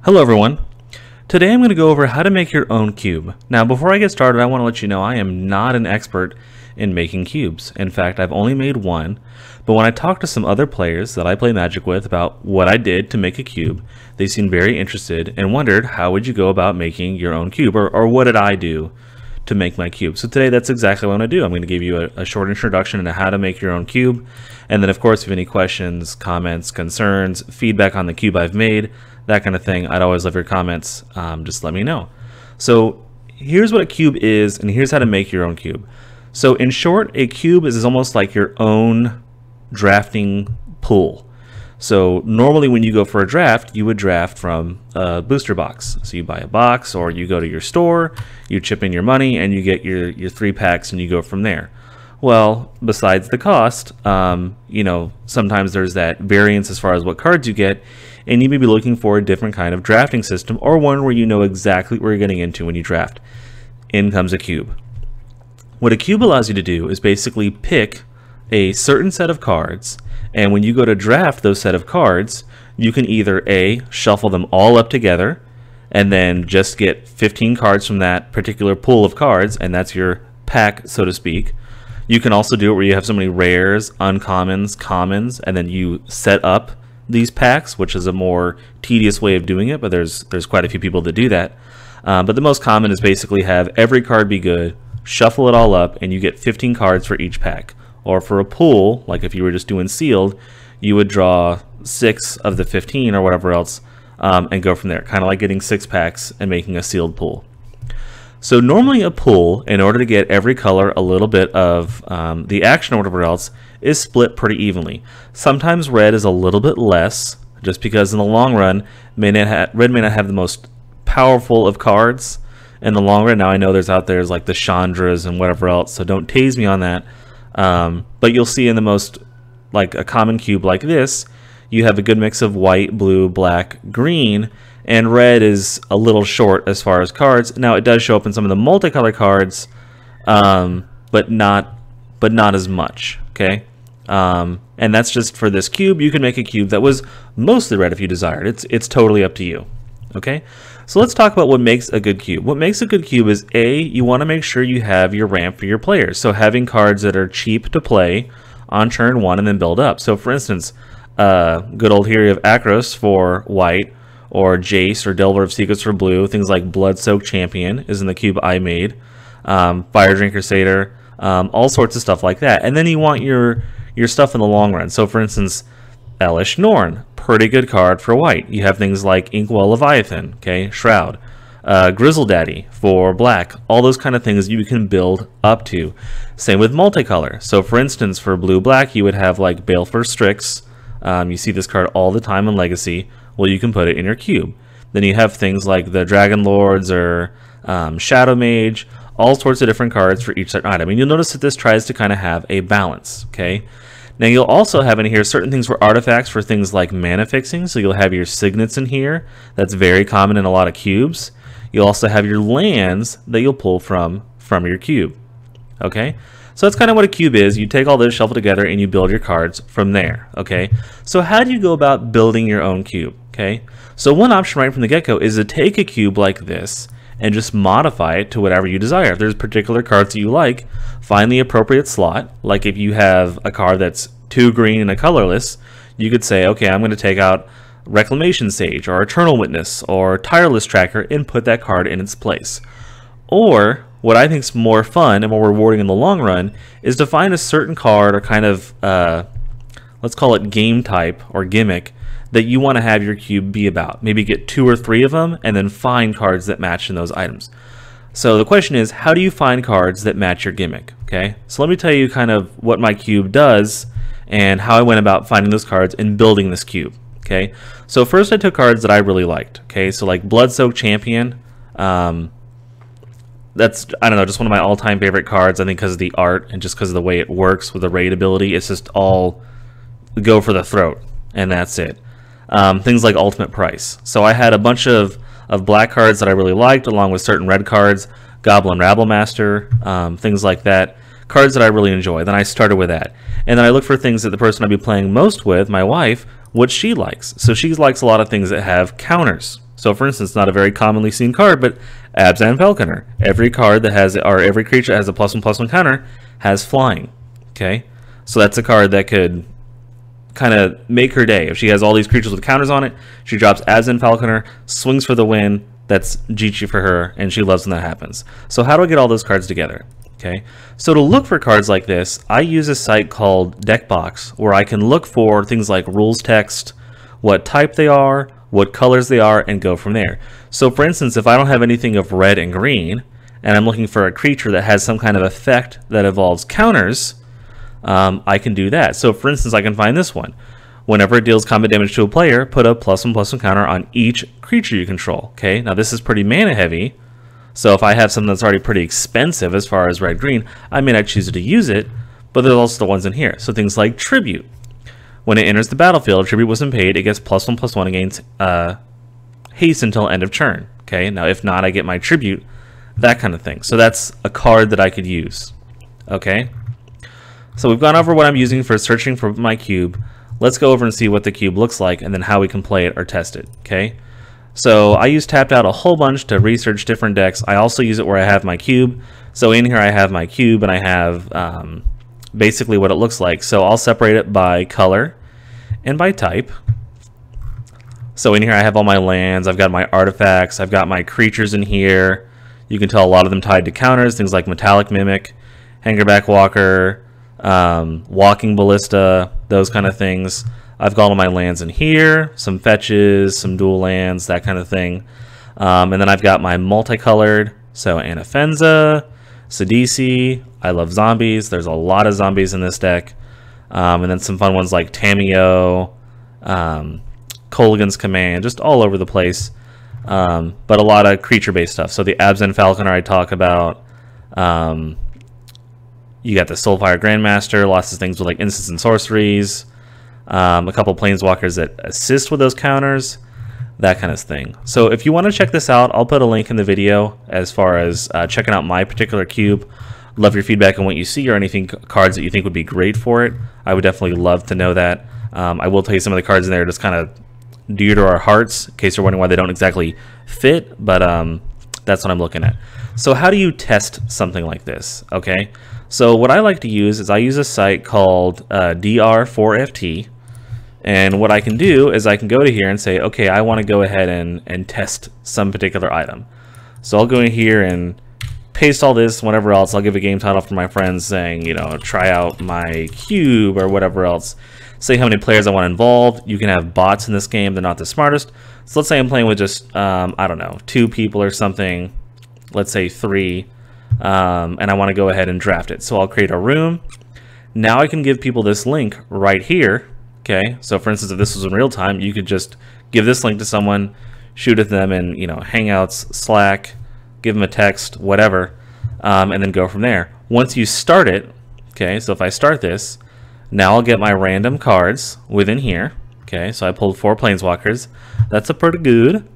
Hello everyone. Today I'm going to go over how to make your own cube. Now before I get started, I want to let you know I am not an expert in making cubes. In fact, I've only made one, but when I talked to some other players that I play Magic with about what I did to make a cube, they seemed very interested and wondered how would you go about making your own cube, or what did I do to make my cube. So today that's exactly what I'm going to do. I'm going to give you a short introduction into how to make your own cube, and then of course if you have any questions, comments, concerns, feedback on the cube I've made, that kind of thing, I'd always love your comments. Just let me know. So here's what a cube is, and here's how to make your own cube. So in short, a cube is almost like your own drafting pool. So normally when you go for a draft, you would draft from a booster box. So you buy a box, or you go to your store, you chip in your money, and you get your 3 packs, and you go from there. Well, besides the cost, sometimes there's that variance as far as what cards you get, and you may be looking for a different kind of drafting system, or one where you know exactly what you're getting into when you draft. In comes a cube. What a cube allows you to do is basically pick a certain set of cards, and when you go to draft those set of cards, you can either A, shuffle them all up together, and then just get 15 cards from that particular pool of cards, and that's your pack, so to speak. You can also do it where you have so many rares, uncommons, commons, and then you set up these packs, which is a more tedious way of doing it, but there's quite a few people that do that. But the most common is basically have every card be good, shuffle it all up, and you get 15 cards for each pack. Or for a pool, like if you were just doing sealed, you would draw 6 of the 15 or whatever else, and go from there. Kind of like getting 6 packs and making a sealed pool. So normally a pool, in order to get every color a little bit of the action or whatever else, is split pretty evenly. Sometimes red is a little bit less, just because in the long run, red may not have the most powerful of cards in the long run. Now I know there's like the Chandras and whatever else, so don't tase me on that. But you'll see in the most, like a common cube like this, you have a good mix of white, blue, black, green, and red is a little short as far as cards. Now it does show up in some of the multicolor cards, but not as much. Okay, and that's just for this cube. You can make a cube that was mostly red if you desired. It's totally up to you. Okay, so let's talk about what makes a good cube. What makes a good cube is A, you want to make sure you have your ramp for your players. So having cards that are cheap to play on turn 1 and then build up. So for instance, good old Hero of Akros for white, or Jace or Delver of Secrets for blue. Things like Blood-Soaked Champion is in the cube I made. Fire Drink Crusader, all sorts of stuff like that. And then you want your stuff in the long run. So for instance, Elish Norn, pretty good card for white. You have things like Inkwell Leviathan, okay, Shroud, Grizzle Daddy for black, all those kind of things you can build up to. Same with multicolor. So for instance, for blue-black, you would have like Baleful Strix. You see this card all the time in Legacy. Well, you can put it in your cube. Then you have things like the Dragon Lords or Shadow Mage, all sorts of different cards for each certain item. And you'll notice that this tries to kind of have a balance, okay? Now you'll also have in here certain things for artifacts for things like mana fixing. So you'll have your signets in here. That's very common in a lot of cubes. You'll also have your lands that you'll pull from your cube, okay? So that's kind of what a cube is. You take all this, shuffle together, and you build your cards from there, okay? So how do you go about building your own cube, okay? So one option right from the get-go is to take a cube like this and just modify it to whatever you desire. If there's particular cards that you like, find the appropriate slot. Like if you have a card that's 2 green and a colorless, you could say, okay, I'm going to take out Reclamation Sage or Eternal Witness or Tireless Tracker and put that card in its place. Or what I think is more fun and more rewarding in the long run is to find a certain card or kind of, let's call it game type or gimmick, that you want to have your cube be about. Maybe get 2 or 3 of them and then find cards that match in those items. So the question is, how do you find cards that match your gimmick? Okay, so let me tell you kind of what my cube does and how I went about finding those cards and building this cube. Okay, so first I took cards that I really liked. Okay, so like Blood-Soaked Champion, that's, I don't know, just one of my all-time favorite cards. I think because of the art and just because of the way it works with the raid ability. It's just all go for the throat, and that's it. Things like Ultimate Price. So I had a bunch of black cards that I really liked, along with certain red cards, Goblin Rabblemaster, things like that. Cards that I really enjoy. Then I started with that. And then I looked for things that the person I'd be playing most with, my wife, what she likes. So she likes a lot of things that have counters. So for instance, not a very commonly seen card, but Abzan Falconer. Every card that has, or every creature that has a +1/+1 counter has flying. Okay, so that's a card that could kind of make her day. If she has all these creatures with counters on it, she drops Abzan Falconer, swings for the win. That's GG for her, and she loves when that happens. So how do I get all those cards together? Okay, so to look for cards like this, I use a site called Deckbox, where I can look for things like rules text, what type they are, what colors they are, and go from there. So for instance, if I don't have anything of red and green, and I'm looking for a creature that has some kind of effect that involves counters, I can do that. So for instance, I can find this one. Whenever it deals combat damage to a player, put a +1/+1 counter on each creature you control. Okay, now this is pretty mana heavy, so if I have something that's already pretty expensive as far as red-green, I may not choose to use it, but there's also the ones in here. So things like Tribute. When it enters the battlefield, Tribute wasn't paid, it gets +1/+1 against haste until end of turn. Okay, now if not, I get my Tribute, that kind of thing. So that's a card that I could use. Okay, so we've gone over what I'm using for searching for my cube. Let's go over and see what the cube looks like and then how we can play it or test it. Okay, so I use Tapped Out a whole bunch to research different decks. I also use it where I have my cube. So in here I have my cube and I have basically what it looks like. So I'll separate it by color and by type. So in here I have all my lands, I've got my artifacts, I've got my creatures in here. You can tell a lot of them tied to counters, things like Metallic Mimic, Hangerback Walker, Walking Ballista, those kind of things. I've got all my lands in here, some fetches, some dual lands, that kind of thing. And then I've got my multicolored, so Anafenza, Sidisi, I love zombies, there's a lot of zombies in this deck. And then some fun ones like Tameo, Kolaghan's Command, just all over the place. But a lot of creature-based stuff. So the Abzan Falconer I talk about. You got the Soulfire Grandmaster, lots of things with like instants and sorceries, a couple planeswalkers that assist with those counters, that kind of thing. So if you want to check this out, I'll put a link in the video as far as checking out my particular cube. Love your feedback on what you see or anything cards that you think would be great for it. I would definitely love to know that. I will tell you some of the cards in there are just kind of dear to our hearts, in case you're wondering why they don't exactly fit, but that's what I'm looking at. So how do you test something like this? Okay, so what I like to use is I use a site called DR4FT, and what I can do is I can go to here and say, okay, I want to go ahead and test some particular item. So I'll go in here and paste all this, whatever else. I'll give a game title for my friends saying, you know, try out my cube or whatever else. Say how many players I want involved. You can have bots in this game. They're not the smartest. So let's say I'm playing with just, I don't know, 2 people or something. Let's say 3. And I want to go ahead and draft it. So I'll create a room. Now I can give people this link right here. Okay. So for instance, if this was in real time, you could just give this link to someone, shoot at them in, you know, Hangouts, Slack, give them a text, whatever, and then go from there. Once you start it, okay, so if I start this, now I'll get my random cards within here. Okay, so I pulled 4 planeswalkers. That's a pretty good.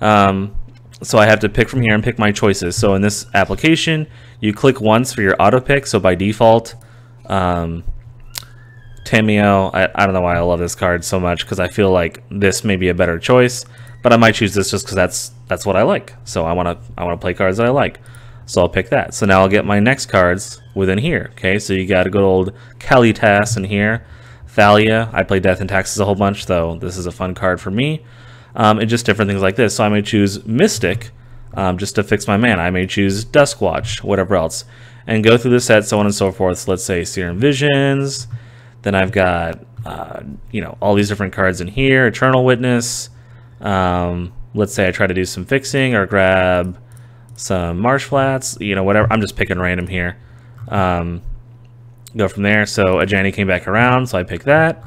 So I have to pick from here and pick my choices. So in this application, you click once for your auto pick. So by default, Tameo, I don't know why I love this card so much, because I feel like this may be a better choice, but I might choose this just because that's what I like. So I want to play cards that I like. So I'll pick that. So now I'll get my next cards within here. Okay, so you got a good old Kalitas in here. Thalia, I play Death and Taxes a whole bunch, though this is a fun card for me. And just different things like this. So I may choose Mystic just to fix my mana. I may choose Duskwatch, whatever else, and go through the set, so on and so forth. So let's say Serum Visions. Then I've got you know, all these different cards in here. Eternal Witness. Let's say I try to do some fixing or grab some Marsh Flats, you know, whatever. I'm just picking random here. Go from there. So Ajani came back around, so I pick that,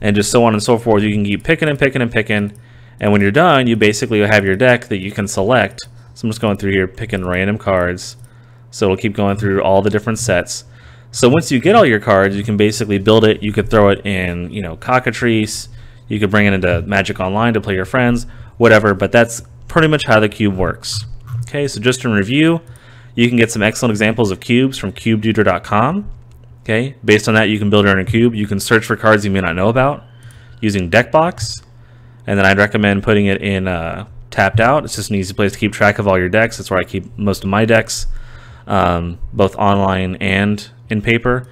and just so on and so forth. You can keep picking and picking and picking, and when you're done, you basically have your deck that you can select. So I'm just going through here picking random cards, so it'll keep going through all the different sets. So once you get all your cards, you can basically build it. You could throw it in, you know, Cockatrice. You could bring it into Magic Online to play your friends, whatever, but that's pretty much how the cube works. Okay, so just in review, you can get some excellent examples of cubes from cubeduder.com. Okay, based on that, you can build your own cube. You can search for cards you may not know about. using Deckbox, and then I'd recommend putting it in Tapped Out. It's just an easy place to keep track of all your decks. That's where I keep most of my decks, both online and in paper.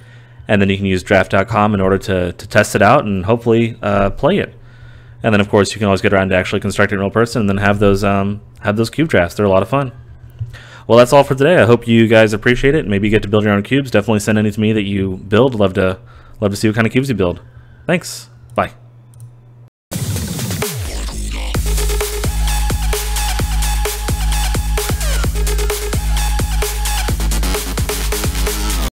And then you can use draft.com in order to test it out and hopefully play it. And then of course you can always get around to actually constructing in real person and then have those cube drafts. They're a lot of fun. Well, that's all for today. I hope you guys appreciate it. Maybe you get to build your own cubes. Definitely send any to me that you build. Love to see what kind of cubes you build. Thanks. Bye.